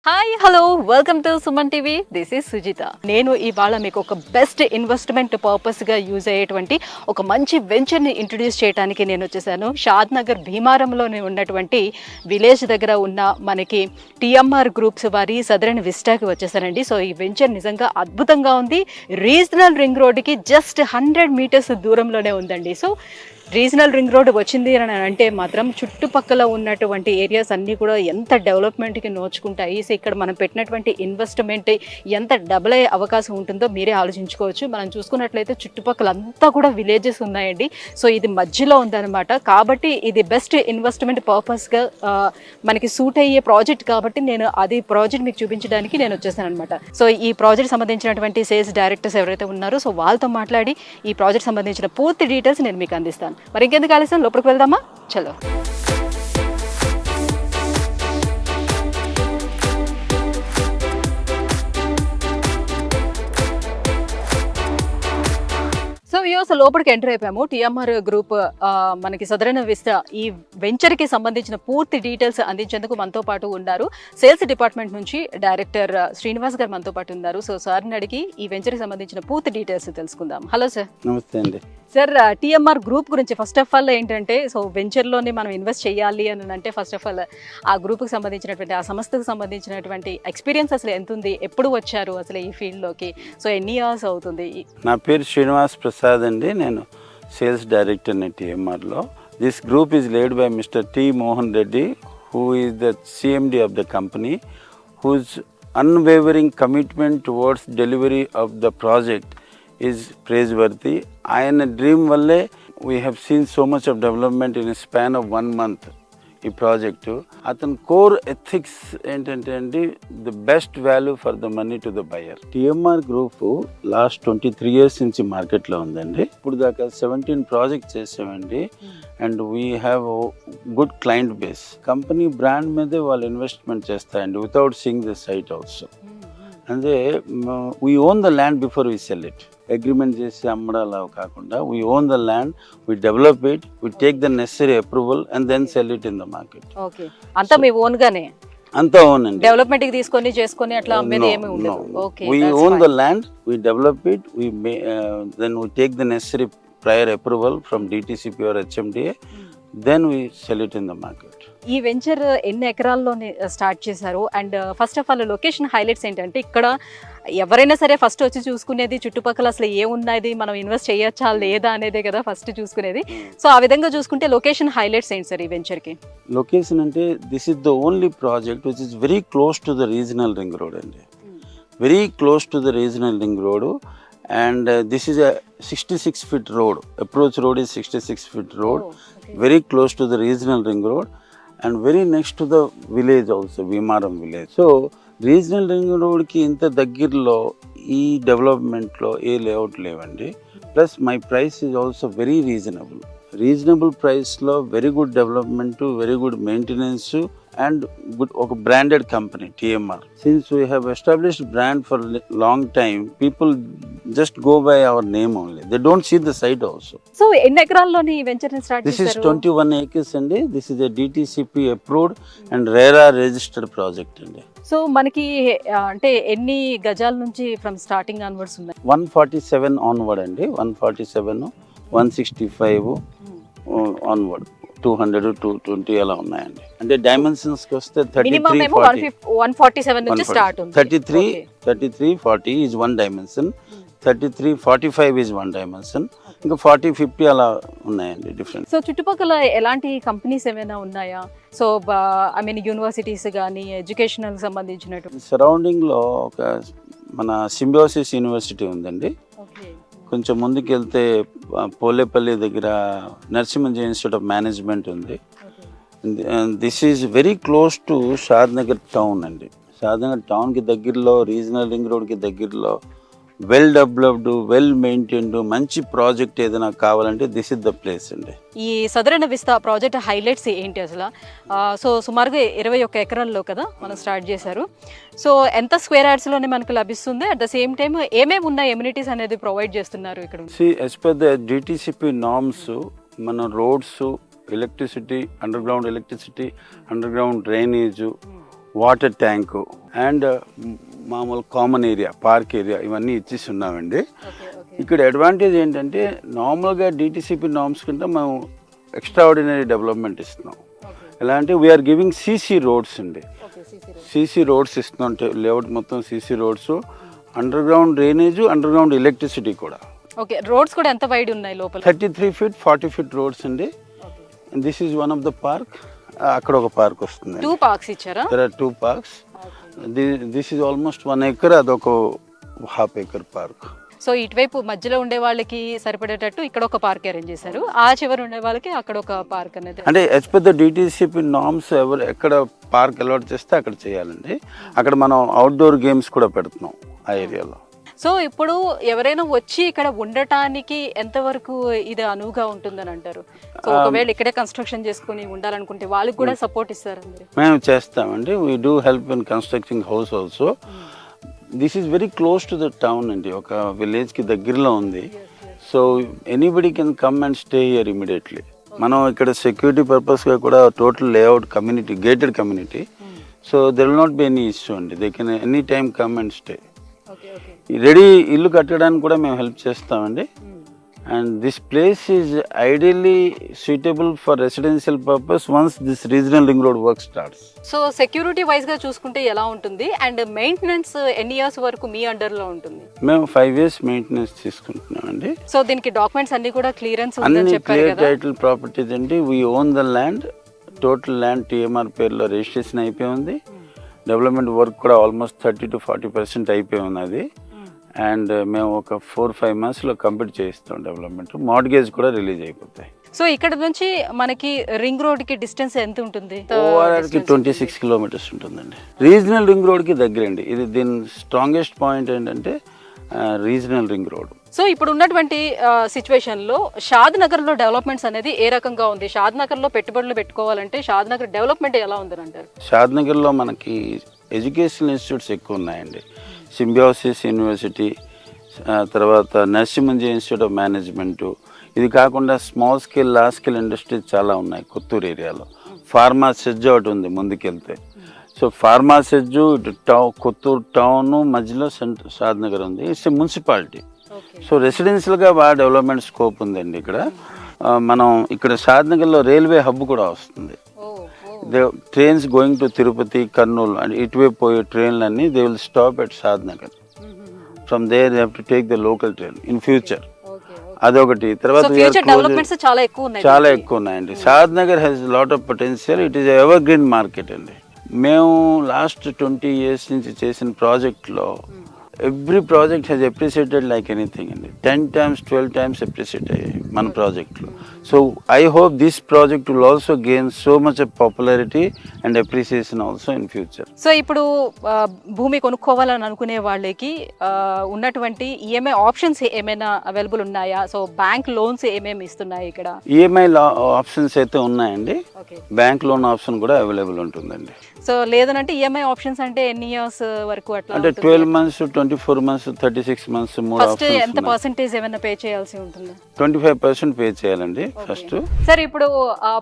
Hi hello welcome to Suman TV. This is Sujitha. నేను ఇవాళ మీకు ఒక బెస్ట్ ఇన్వెస్ట్మెంట్ పర్పస్గా యూజ్ అయ్యేటువంటి ఒక మంచి వెంచర్ని ఇంట్రడ్యూస్ చేయడానికి నేను వచ్చేసాను. షాద్ నగర్ భీమారంలోనే ఉన్నటువంటి విలేజ్ దగ్గర ఉన్న మనకి టిఎంఆర్ గ్రూప్స్ వారి సదరన్ విస్టాకి వచ్చేసానండి. సో ఈ వెంచర్ నిజంగా అద్భుతంగా ఉంది. రీజనల్ రింగ్ రోడ్డుకి జస్ట్ 100 మీటర్స్ దూరంలోనే ఉందండి. సో రీజనల్ రింగ్ రోడ్ వచ్చింది అని అంటే మాత్రం చుట్టుపక్కల ఉన్నటువంటి ఏరియాస్ అన్నీ కూడా ఎంత డెవలప్మెంట్కి నోచుకుంటాయి. సో ఇక్కడ మనం పెట్టినటువంటి ఇన్వెస్ట్మెంట్ ఎంత డబుల్ అయ్యే అవకాశం ఉంటుందో మీరే ఆలోచించుకోవచ్చు. మనం చూసుకున్నట్లయితే చుట్టుపక్కల అంతా కూడా విలేజెస్ ఉన్నాయండి. సో ఇది మధ్యలో ఉందన్నమాట. కాబట్టి ఇది బెస్ట్ ఇన్వెస్ట్మెంట్ పర్పస్గా మనకి సూట్ అయ్యే ప్రాజెక్ట్ కాబట్టి నేను అది ప్రాజెక్ట్ మీకు చూపించడానికి నేను వచ్చేసాను అనమాట. సో ఈ ప్రాజెక్ట్ సంబంధించినటువంటి సేల్స్ డైరెక్టర్స్ ఎవరైతే ఉన్నారో సో వాళ్ళతో మాట్లాడి ఈ ప్రాజెక్ట్ సంబంధించిన పూర్తి డీటెయిల్స్ నేను మీకు అందిస్తాను. మరి ఇంకెందుకు ఆలస్యం, లోపలికి వెళ్దామా? చలో. సో వ్యూస్ లోపలికి ఎంటర్ అయిపోయాము. టిఎంఆర్ గ్రూప్ మనకి సదరన్ విస్టా ఈ వెంచర్కి సంబంధించిన పూర్తి డీటెయిల్స్ అందించేందుకు మనతో పాటు ఉన్నారు. సేల్స్ డిపార్ట్మెంట్ నుంచి డైరెక్టర్ శ్రీనివాస్ గారు మనతో పాటు ఉన్నారు. సో సార్ని అడిగి ఈ వెంచర్కి సంబంధించిన పూర్తి డీటెయిల్స్ తెలుసుకుందాం. Hello sir. నమస్తే అండి. సార్, టిఎంఆర్ గ్రూప్ గురించి ఫస్ట్ ఆఫ్ ఆల్ ఏంటంటే, సో వెంచర్లోనే మనం ఇన్వెస్ట్ చేయాలి అని అంటే ఫస్ట్ ఆఫ్ ఆల్ ఆ గ్రూప్కి సంబంధించినటువంటి ఆ సంస్థకు సంబంధించినటువంటి ఎక్స్పీరియన్స్ అసలు ఎంత ఉంది, ఎప్పుడు వచ్చారు అసలు ఈ ఫీల్డ్లోకి, సో ఎన్ని ఇయర్స్ అవుతుంది? నా పేరు శ్రీనివాస్ ప్రసాద్ అండి. నేను సేల్స్ డైరెక్టర్ని టిఎంఆర్లో. This group is laid by mister T Mohan Reddy, who is the CMD of the company, whose unwavering commitment towards delivery of the project is praiseworthy. ఆయన డ్రీమ్ వల్లే we have seen so much of development in span of 1 month. ఈ project అతని core ethics ఏంటంటే అండి, the best value for the money to the buyer. TMR group last 23 years నుంచి మార్కెట్లో ఉందండి. ఇప్పుడు దాకా 17 ప్రాజెక్ట్స్ చేసామండి. And we have good client base. Company brand మీదే వాళ్ళు ఇన్వెస్ట్మెంట్ చేస్తాయండి without seeing the site also. అంటే we own the land before we sell it. Agreement చేసి అమ్మడాలా కాకుండా we own the land, we develop it, we take the necessary approval and then sell it in the market. Okay, అంతా మీ own గానే? అంతా own అండి. Development కి తీసుకొని చేసుకొని అట్లా అమ్మేది ఏమీ ఉండదు. Okay, we own the land, we develop it, we then we take the necessary prior approval from DTCP or HMDA, then we sell it in the market. ఈ వెంచర్ ఎన్ని ఎకరాల్లోనే స్టార్ట్ చేశారు? And first of all location highlights ఏంటంటే, ఇక్కడ ఎవరైనా సరే first వచ్చి చూసుకునేది చుట్టుపక్కల అసలు ఏమున్నది, మనం ఇన్వెస్ట్ చేయొచ్చా లేదా అనేదే కదా ఫస్ట్ చూసుకునేది. సో ఆ విధంగా చూసుకుంటే లొకేషన్ హైలైట్స్ ఏంటి సార్ ఈ వెంచర్కి? లొకేషన్ అంటే this is the only project which is very close to the regional ring road అండి. Very close to the regional ring road. And this is a 66 feet road. Approach road is 66 feet road. Oh, okay. Very close to the regional ring road and very next to the village also, Vimaram village. So regional ring road ki inta daggirlo ee development lo ఏ layout లేవండి. Plus my price is also very reasonable ప్రైస్లో very good development, very good maintenance and good ఒక branded company TMR. Since we have established brand for long time, people just go by our name only, they don't see the site also. So ఎన్ని ఎకరాల్లోని ఈ venture ని start చేశారు? This is 21 acres అండి. This is a DTCP approved and RERA registered project అండి. So మనకి అంటే ఎన్ని గజాల నుంచి ఫ్రమ్ స్టార్టింగ్ ఆన్వర్డ్స్ ఉన్నాయి? 147 ఆన్వర్డ్ అండి. 147, 165 ఆన్వర్డ్, 200, 220 అలా ఉన్నాయండి. అంటే డైమెన్షన్స్ కి వస్తే 33, 40, 147 నుంచి స్టార్ట్ ఉంది. 33, 40 is one dimension, 33, 45 is one dimension, ఇంకా 40, 50 అలా ఉన్నాయండి డిఫరెంట్. సో చుట్టుపక్కల ఎలాంటి కంపెనీస్ ఏమైనా ఉన్నాయా? సో ఐ మీన్ యూనివర్సిటీస్ కానీ ఎడ్యుకేషనల్ సంబంధించినట్టు సరౌండింగ్ లో ఒక మన సింబయోసిస్ యూనివర్సిటీ ఉందండి. కొంచెం ముందుకు వెళ్తే పోలేపల్లి దగ్గర నరసింహన్ ఇన్స్టిట్యూట్ ఆఫ్ మేనేజ్మెంట్ ఉంది. This is very close to Shad Nagar town అండి. షాద్ నగర్ టౌన్కి దగ్గరలో, రీజనల్ రింగ్ రోడ్కి దగ్గరలో వెల్ డెవలప్డ్, వెల్ మెయింటైన్డ్ మంచి ప్రాజెక్ట్ ఏదైనా కావాలంటే దిస్ ఇస్ ద ప్లేస్ అండి. ఈ సదరన్ విస్తా ప్రాజెక్ట్ హైలైట్స్ ఏంటి అసలు? సో సుమారుగా 21 ఎకరాల్లో కదా మనం స్టార్ట్ చేశారు. సో ఎంత స్క్వేర్ యార్డ్స్లోనే మనకు లభిస్తుంది? అట్ ద సేమ్ టైం ఏమేమి ఉన్నాయి ఎమ్యూనిటీస్ అనేది ప్రొవైడ్ చేస్తున్నారు ఇక్కడ? As per the DTCP norms మన roads, electricity, underground electricity, underground drainage, water tank and మామూలు కామన్ ఏరియా, పార్క్ ఏరియా ఇవన్నీ ఇచ్చేసి ఉన్నామండి. ఇక్కడ అడ్వాంటేజ్ ఏంటంటే నార్మల్గా డిటిసిపి నార్మ్స్ కింద మనం ఎక్స్ట్రాఆర్డినరీ డెవలప్మెంట్ ఇస్తున్నాం. ఎలా అంటే వీఆర్ గివింగ్ సీసీ రోడ్స్ అండి. సీసీ రోడ్స్ ఇస్తున్నాం, లేఅవుట్ మొత్తం CC roads, under ground drainage, under ground electricity కూడా. ఓకే, రోడ్స్ కూడా ఎంత వైడ్ ఉన్నాయి లోపల? 33 feet 40 feet రోడ్స్ అండి. This is one of the park. అక్కడ ఒక పార్క్ వస్తుంది. 2 parks ఇచ్చారా? There are 2 parks. This is almost 1 acre, అదొక ½ acre పార్క్. సో ఇటువైపు మధ్యలో ఉండే వాళ్ళకి సరిపడేటట్టు ఇక్కడ ఒక పార్క్ అరేంజ్ చేశారు, ఆ చివరి ఉండే వాళ్ళకి అక్కడ ఒక పార్క్ అనేది. అంటే as per the DTCP norms ఎక్కడ పార్క్ అలాట్ చేస్తే అక్కడ చేయాలండి. అక్కడ మనం అవుట్డోర్ గేమ్స్ కూడా పెడుతున్నాం ఆ ఏరియాలో. సో ఇప్పుడు ఎవరైనా వచ్చి ఇక్కడ ఉండటానికి ఎంతవరకు ఇది అనువుగా ఉంటుందని అంటారు? సో ఒకవేళ ఇక్కడే కన్స్ట్రక్షన్ చేసుకుని ఉండాలనుకుంటే వాళ్ళకి కూడా సపోర్ట్ ఇస్తారా మీరు? మేము చేస్తామండి. We do help in constructing house also. This is very close to the town అండి, ఒక విలేజ్కి దగ్గరలో ఉంది. So anybody can come and stay here immediately. మనం ఇక్కడ సెక్యూరిటీ పర్పస్గా కూడా total layout community, gated community. So there will not be any issue అండి. They can any time come and stay. Ready ఇల్లు కట్టడానికి కూడా మేము హెల్ప్ చేస్తామండి. And this place is ideally suitable for residential purpose once this regional ring road work starts. So security wise గా చూసుకుంటే ఎలా ఉంటుంది అండ్ మెయింటెనెన్స్ ఎన్ని ఇయర్స్ వరకు మీ అండర్ లో ఉంటుంది? మేము 5 years మెయింటెనెన్స్ తీసుకుంటున్నామండి. సో దీనికి డాక్యుమెంట్స్ అన్ని కూడా క్లియరెన్స్ అన్ని క్లియర్ టైటిల్ ప్రాపర్టీస్ అండి. We own the land. Total land TMR పేరులో రిజిస్ట్రేషన్ అయిపోయి ఉంది. డెవలప్మెంట్ వర్క్ కూడా ఆల్మోస్ట్ 30 to 40% అయిపోయి ఉన్నది. అండ్ మేము ఒక 4-5 monthsలో కంప్లీట్ చేయిస్తాం డెవలప్మెంట్. మార్ట్గేజ్ కూడా రిలీజ్ అయిపోతాయి. సో ఇక్కడ నుంచి మనకి రింగ్ రోడ్ కి డిస్టెన్స్ ఎంత ఉంటుంది? ఓఆర్ఆర్కి 26 kilometers ఉంటుందండి. రీజనల్ రింగ్ రోడ్కి దగ్గరండి. ఇది దీని స్ట్రాంగెస్ట్ పాయింట్ ఏంటంటే రీజనల్ రింగ్ రోడ్. సో ఇప్పుడు ఉన్నటువంటి సిచ్యువేషన్లో షాద్ నగర్లో డెవలప్మెంట్స్ అనేది ఏ రకంగా ఉంది? షాద్ నగర్లో పెట్టుబడులు పెట్టుకోవాలంటే షాద్ నగర్ డెవలప్మెంట్ ఎలా ఉందని అంటారు? షాద్ నగర్లో మనకి ఎడ్యుకేషనల్ ఇన్స్టిట్యూట్స్ ఎక్కువ ఉన్నాయండి. సింబియోసిస్ యూనివర్సిటీ, తర్వాత నరసింహంజీ ఇన్స్టిట్యూట్ ఆఫ్ మేనేజ్మెంటు, ఇది కాకుండా small scale large scale industries చాలా ఉన్నాయి కొత్తూరు ఏరియాలో. ఫార్మా సెజ్ ఒకటి ఉంది ముందుకెళ్తే. So pharma SEZ Kothur town మధ్యలో షాద్ నగర్ ఉంది. It's a municipality. సో రెసిడెన్షియల్గా బాగా డెవలప్మెంట్ స్కోప్ ఉందండి ఇక్కడ. మనం ఇక్కడ షాద్ నగర్లో రైల్వే హబ్ కూడా వస్తుంది. Trains going to Tirupati, Kurnool and ఇటువైపు పోయే ట్రైన్లన్నీ they will stop at Shadnagar. From there they have to take the local train in future. అదొకటి. తర్వాత చాలా ఎక్కువ ఉన్నాయండి. Shadnagar has lot of potential. It is evergreen market అండి. మేము లాస్ట్ 20 years నుంచి చేసిన ప్రాజెక్ట్లో every project has appreciated like anything అండి. 10 times 12 times అప్రిషియేట్ అయ్యాయి మన ప్రాజెక్ట్లో. So I hope this project will also gain so much of popularity and appreciation also in future. So ఇప్పుడు భూమి కొనుక్కోవాలని అనుకునే వాళ్ళకి ఉన్నటువంటి ఈఎంఐ ఆప్షన్స్ ఏమైనా అవైలబుల్ ఉన్నాయా? సో బ్యాంక్ లోన్స్ ఏమేమి ఇస్తున్నాయి ఇక్కడ? ఈఎంఐ ఆప్షన్స్ అయితే ఉన్నాయండి. బ్యాంక్ లోన్ ఆప్షన్ కూడా అవైలబుల్ ఉంటుందండి. సో లేదనంటే ఈఎంఐ ఆప్షన్స్ అంటే ఎన్ని ఇయర్స్ వరకు అట్లా? అంటే 12 months, 24 months, 36 months. ఫస్ట్ ఎంత పర్సెంటేజ్ ఏమైనా పే చేయాల్సి ఉంటుంది? 25% పే చేయాలండి ఫస్ట్. సార్ ఇప్పుడు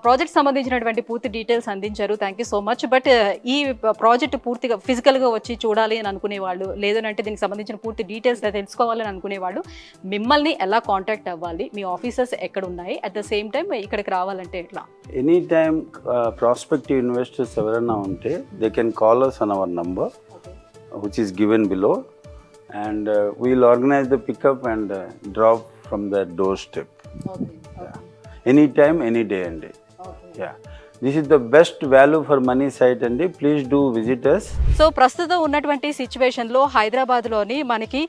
ప్రాజెక్ట్ సంబంధించినటువంటి పూర్తి డీటెయిల్స్ అందించారు, thank you so much. But ఈ ప్రాజెక్ట్ పూర్తిగా ఫిజికల్ గా వచ్చి చూడాలి అని అనుకునే వాళ్ళు, లేదంటే దీనికి సంబంధించిన పూర్తి డీటెయిల్స్ తెలుసుకోవాలని అనుకునే వాళ్ళు మిమ్మల్ని ఎలా కాంటాక్ట్ అవ్వాలి? మీ ఆఫీసెస్ ఎక్కడ ఉన్నాయి? అట్ ద సేమ్ టైం ఇక్కడికి రావాలంటే ఎట్లా? ఎనీ టైమ్ ప్రాస్పెక్టివ్ ఇన్వెస్టర్స్ ఎవరైనా ఉంటే they can call us on our number, which is given below, and we'll organize the pickup and drop from the doorstep. Yeah. Anytime, any day and day. Yeah. This is the best value for money site అండి. Please do visit us. So ప్రస్తుతం ఉన్నటువంటి సిచ్యువేషన్లో హైదరాబాద్లోని మనకి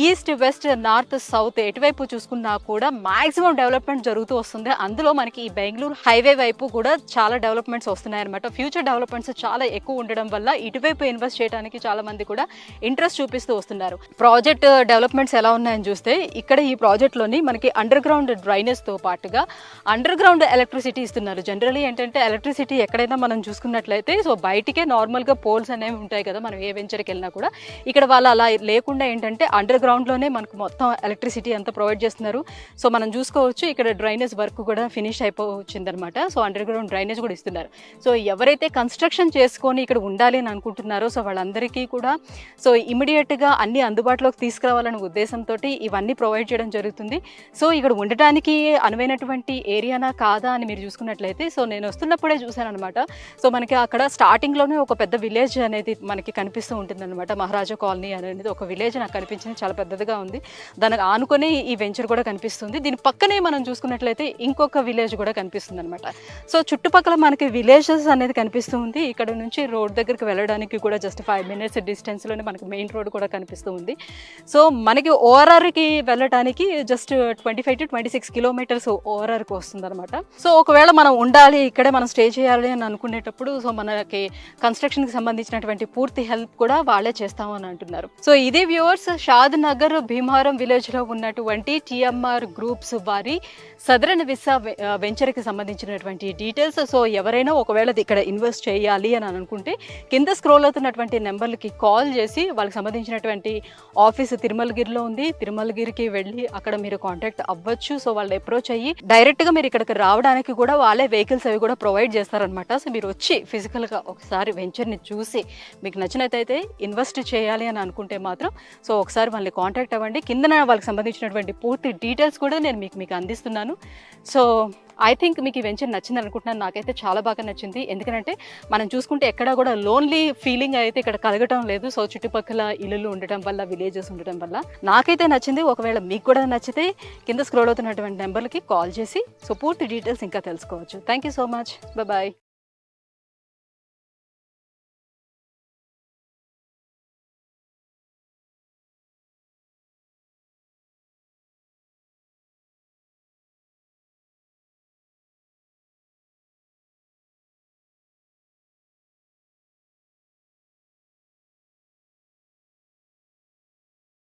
east west north south ఎటువైపు చూసుకున్నా కూడా maximum development జరుగుతూ వస్తుంది. అందులో మనకి ఈ బెంగళూరు హైవే వైపు కూడా చాలా డెవలప్మెంట్స్ వస్తున్నాయి అనమాట. ఫ్యూచర్ డెవలప్మెంట్స్ చాలా ఎక్కువ ఉండడం వల్ల ఇటువైపు ఇన్వెస్ట్ చేయడానికి చాలా మంది కూడా ఇంట్రెస్ట్ చూపిస్తూ వస్తున్నారు. ప్రాజెక్ట్ డెవలప్మెంట్స్ ఎలా ఉన్నాయని చూస్తే ఇక్కడ ఈ ప్రాజెక్ట్లోని మనకి అండర్ గ్రౌండ్ డ్రైనేజ్తో పాటుగా అండర్ గ్రౌండ్ ఎలక్ట్రిసిటీ ఇస్తున్నారు. జనరలీ ఏంటంటే ఎలక్ట్రిసిటీ ఎక్కడైనా మనం చూసుకున్నట్లయితే సో బయటికే నార్మల్గా పోల్స్ అనేవి ఉంటాయి కదా, మనం ఏ వెంచర్కి వెళ్ళినా కూడా. ఇక్కడ వాళ్ళు అలా లేకుండా ఏంటంటే అండర్ గ్రౌండ్లోనే మనకు మొత్తం ఎలక్ట్రిసిటీ అంతా ప్రొవైడ్ చేస్తున్నారు. సో మనం చూసుకోవచ్చు ఇక్కడ డ్రైనేజ్ వర్క్ కూడా ఫినిష్ అయిపోవచ్చిందనమాట. సో అండర్ గ్రౌండ్ డ్రైనేజ్ కూడా ఇస్తున్నారు. సో ఎవరైతే కన్స్ట్రక్షన్ చేసుకొని ఇక్కడ ఉండాలి అని అనుకుంటున్నారో సో వాళ్ళందరికీ కూడా సో ఇమీడియట్గా అన్ని అందుబాటులోకి తీసుకురావాలనే ఉద్దేశంతో ఇవన్నీ ప్రొవైడ్ చేయడం జరుగుతుంది. సో ఇక్కడ ఉండటానికి అనువైనటువంటి ఏరియానా కాదా అని మీరు చూసుకున్నట్లయితే సో నేను వస్తున్నప్పుడే చూశాను అనమాట. సో మనకి అక్కడ స్టార్టింగ్లోనే ఒక పెద్ద విలేజ్ అనేది మనకి కనిపిస్తూ ఉంటుంది అనమాట. మహారాజా కాలనీ అనేది ఒక విలేజ్ నాకు కనిపించింది, చాలా పెద్దదిగా ఉంది. దానికి ఆనుకొని ఈ వెంచర్ కూడా కనిపిస్తుంది. దీని పక్కనే మనం చూసుకున్నట్లయితే ఇంకొక విలేజ్ కూడా కనిపిస్తుంది అనమాట. సో చుట్టుపక్కల మనకి విలేజెస్ అనేది కనిపిస్తూ ఉంది. ఇక్కడ నుంచి రోడ్ దగ్గరికి వెళ్ళడానికి కూడా జస్ట్ 5 minutes డిస్టెన్స్లోనే మనకి మెయిన్ రోడ్ కూడా కనిపిస్తూ ఉంది. సో మనకి ఓఆర్ఆర్కి వెళ్ళడానికి జస్ట్ 25 to 26 kilometers ఓఆర్ఆర్కి వస్తుంది అనమాట. సో ఒకవేళ మనం ఉండాలి ఇక్కడే మనం స్టే చేయాలి అని అనుకునేటప్పుడు సో మనకి కన్స్ట్రక్షన్కి సంబంధించినటువంటి పూర్తి హెల్ప్ కూడా వాళ్ళే చేస్తామని అంటున్నారు. సో ఇదే వ్యూవర్స్, షాద్ నగర్ భీమవరం విలేజ్లో ఉన్నటువంటి టిఎంఆర్ గ్రూప్స్ వారి సదరన్ విసా వెంచర్కి సంబంధించినటువంటి డీటెయిల్స్. సో ఎవరైనా ఒకవేళ ఇక్కడ ఇన్వెస్ట్ చేయాలి అని అనుకుంటే కింద స్క్రోల్ అవుతున్నటువంటి నెంబర్లకి కాల్ చేసి వాళ్ళకి సంబంధించినటువంటి ఆఫీస్ తిరుమలగిరిలో ఉంది, తిరుమలగిరికి వెళ్ళి అక్కడ మీరు కాంటాక్ట్ అవ్వచ్చు. సో వాళ్ళు అప్రోచ్ అయ్యి డైరెక్ట్గా మీరు ఇక్కడికి రావడానికి కూడా వాళ్ళే వెహికల్స్ అవి కూడా ప్రొవైడ్ చేస్తారనమాట. సో మీరు వచ్చి ఫిజికల్గా ఒకసారి వెంచర్ని చూసి మీకు నచ్చినట్టయితే ఇన్వెస్ట్ చేయాలి అని అనుకుంటే మాత్రం సో ఒకసారి వాళ్ళని కాంటాక్ట్ అవ్వండి. కిందన వాళ్ళకి సంబంధించినటువంటి పూర్తి డీటెయిల్స్ కూడా నేను మీకు అందిస్తున్నాను. సో ఐ థింక్ మీకు ఈ వెంచర్ నచ్చింది అనుకుంటున్నాను. నాకైతే చాలా బాగా నచ్చింది. ఎందుకంటే మనం చూసుకుంటే ఎక్కడా కూడా లోన్లీ ఫీలింగ్ అయితే ఇక్కడ కలగటం లేదు. సో చుట్టుపక్కల ఇల్లులు ఉండటం వల్ల, విలేజెస్ ఉండటం వల్ల నాకైతే నచ్చింది. ఒకవేళ మీకు కూడా నచ్చితే కింద స్క్రోల్ అవుతున్నటువంటి నెంబర్లకి కాల్ చేసి సో పూర్తి డీటెయిల్స్ ఇంకా తెలుసుకోవచ్చు. Thank you so much. Bye.